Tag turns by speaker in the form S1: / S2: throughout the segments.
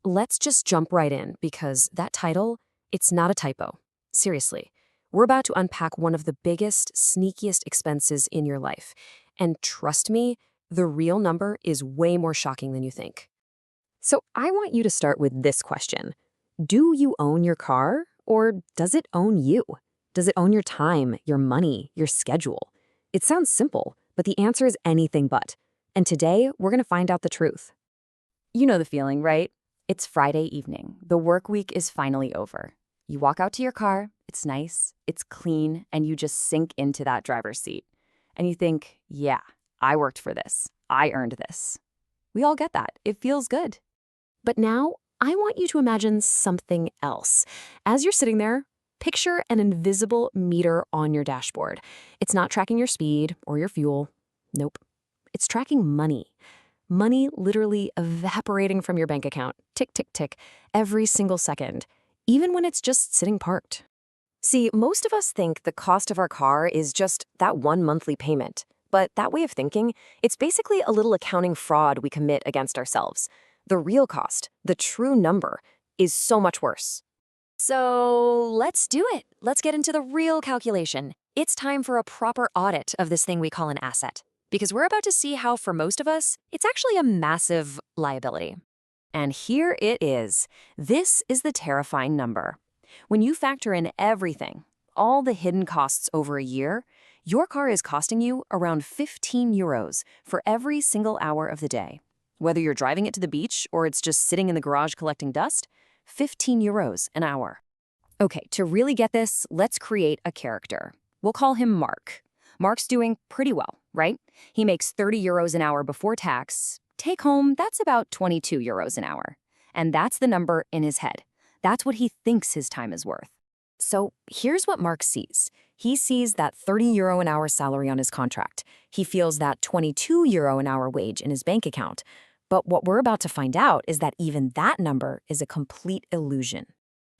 S1: Let's just jump right in because that title, it's not a typo. Seriously, we're about to unpack one of the biggest, sneakiest expenses in your life. And trust me, the real number is way more shocking than you think. So I want you to start with this question. Do you own your car, or does it own you? Does it own your time, your money, your schedule? It sounds simple, but the answer is anything but. And today, we're going to find out the truth.
S2: You know the feeling, right? It's Friday evening. The work week is finally over. You walk out to your car, it's nice, it's clean, and you just sink into that driver's seat. And you think, yeah, I worked for this. I earned this. We all get that. It feels good.
S1: But now, I want you to imagine something else. As you're sitting there, picture an invisible meter on your dashboard. It's not tracking your speed or your fuel. Nope. It's tracking money. Money literally evaporating from your bank account, tick, tick, tick, every single second, even when it's just sitting parked. See, most of us think the cost of our car is just that one monthly payment. But that way of thinking, it's basically a little accounting fraud we commit against ourselves. The real cost, the true number, is so much worse. So let's do it. Let's get into the real calculation. It's time for a proper audit of this thing we call an asset. Because we're about to see how, for most of us, it's actually a massive liability. And here it is. This is the terrifying number. When you factor in everything, all the hidden costs over a year, your car is costing you around 15 euros for every single hour of the day. Whether you're driving it to the beach or it's just sitting in the garage collecting dust, 15 euros an hour. Okay, to really get this, let's create a character. We'll call him Mark. Mark's doing pretty well, right? He makes 30 euros an hour before tax. Take home, that's about 22 euros an hour. And that's the number in his head. That's what he thinks his time is worth. So here's what Mark sees. He sees that 30 euro an hour salary on his contract. He feels that 22 euro an hour wage in his bank account. But what we're about to find out is that even that number is a complete illusion.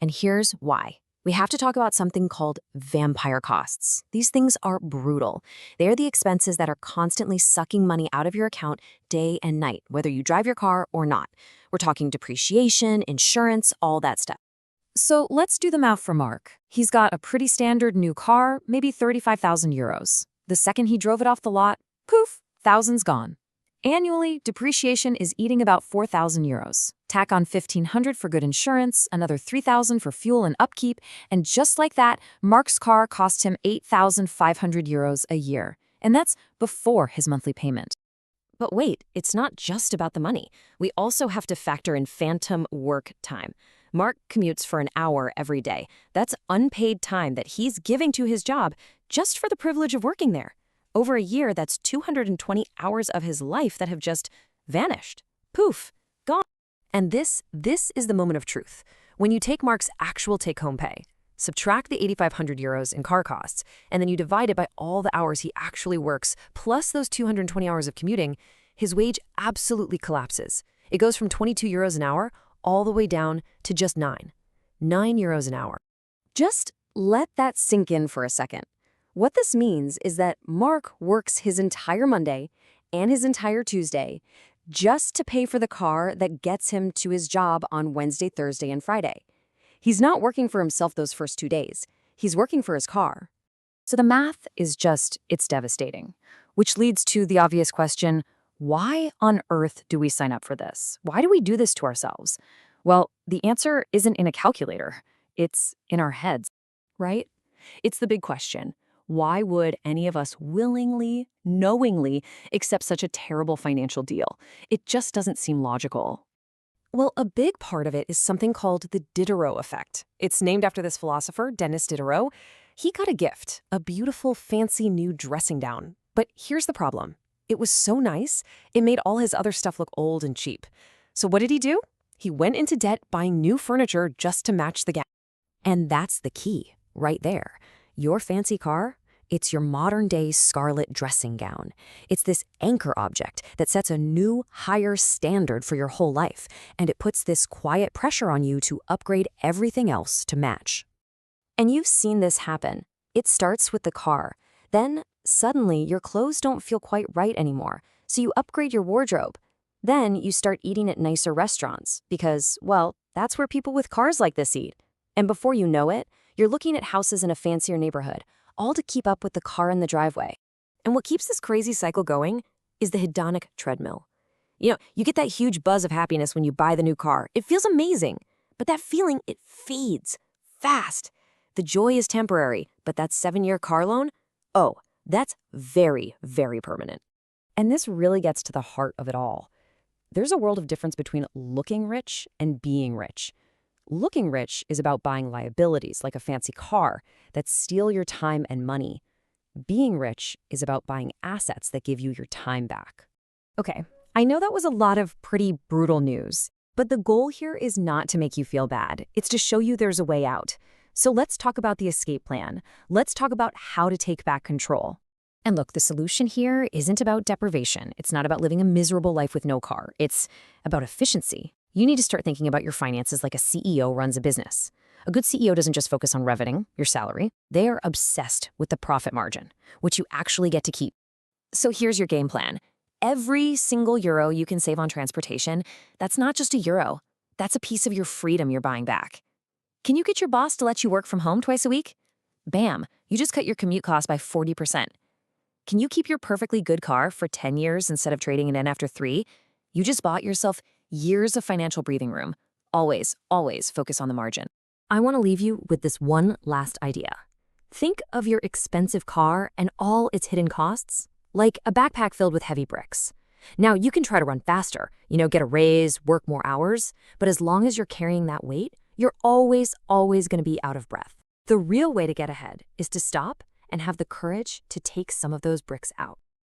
S1: And here's why. We have to talk about something called vampire costs. These things are brutal. They're the expenses that are constantly sucking money out of your account day and night, whether you drive your car or not. We're talking depreciation, insurance, all that stuff. So let's do the math for Mark. He's got a pretty standard new car, maybe 35,000 euros. The second he drove it off the lot, poof, thousands gone. Annually, depreciation is eating about 4,000 euros. Tack on 1,500 for good insurance, another 3,000 for fuel and upkeep, and just like that, Mark's car cost him 8,500 euros a year. And that's before his monthly payment. But wait, it's not just about the money. We also have to factor in phantom work time. Mark commutes for an hour every day. That's unpaid time that he's giving to his job just for the privilege of working there. Over a year, that's 220 hours of his life that have just vanished. Poof, gone. And this is the moment of truth. When you take Mark's actual take-home pay, subtract the 8,500 euros in car costs, and then you divide it by all the hours he actually works, plus those 220 hours of commuting, his wage absolutely collapses. It goes from 22 euros an hour all the way down to just 9 euros an hour. Just let that sink in for a second. What this means is that Mark works his entire Monday and his entire Tuesday just to pay for the car that gets him to his job on Wednesday, Thursday, and Friday. He's not working for himself those first 2 days. He's working for his car. So the math is it's devastating. Which leads to the obvious question, why on earth do we sign up for this? Why do we do this to ourselves? Well, the answer isn't in a calculator. It's in our heads, right? It's the big question. Why would any of us willingly, knowingly accept such a terrible financial deal? It just doesn't seem logical. Well, a big part of it is something called the Diderot effect. It's named after this philosopher, Denis Diderot. He got a gift, a beautiful, fancy new dressing gown. But here's the problem. It was so nice, it made all his other stuff look old and cheap. So what did he do? He went into debt buying new furniture just to match the gown. And that's the key, right there. Your fancy car, it's your modern-day scarlet dressing gown. It's this anchor object that sets a new, higher standard for your whole life, and it puts this quiet pressure on you to upgrade everything else to match. And you've seen this happen. It starts with the car. Then, suddenly, your clothes don't feel quite right anymore, so you upgrade your wardrobe.
S2: Then you start eating at nicer restaurants because, well, that's where people with cars like this eat. And before you know it, you're looking at houses in a fancier neighborhood, all to keep up with the car in the driveway.
S1: And what keeps this crazy cycle going is the hedonic treadmill. You get that huge buzz of happiness when you buy the new car. It feels amazing. But that feeling, it fades fast. The joy is temporary, but that 7-year car loan, oh, that's very, very permanent.
S2: And this really gets to the heart of it all. There's a world of difference between looking rich and being rich. Looking rich is about buying liabilities like a fancy car that steal your time and money. Being rich is about buying assets that give you your time back. Okay, I know that was a lot of pretty brutal news, but the goal here is not to make you feel bad. It's to show you there's a way out. So let's talk about the escape plan. Let's talk about how to take back control. And look, the solution here isn't about deprivation. It's not about living a miserable life with no car. It's about efficiency. You need to start thinking about your finances like a CEO runs a business. A good CEO doesn't just focus on revenue, your salary. They are obsessed with the profit margin, which you actually get to keep. So here's your game plan. Every single euro you can save on transportation, that's not just a euro. That's a piece of your freedom you're buying back. Can you get your boss to let you work from home twice a week? Bam, you just cut your commute costs by 40%. Can you keep your perfectly good car for 10 years instead of trading it in after 3? You just bought yourself years of financial breathing room. Always, always focus on the margin. I want to leave you with this one last idea. Think of your expensive car and all its hidden costs, like a backpack filled with heavy bricks. Now, you can try to run faster, get a raise, work more hours, but as long as you're carrying that weight, you're always, always going to be out of breath. The real way to get ahead is to stop and have the courage to take some of those bricks out.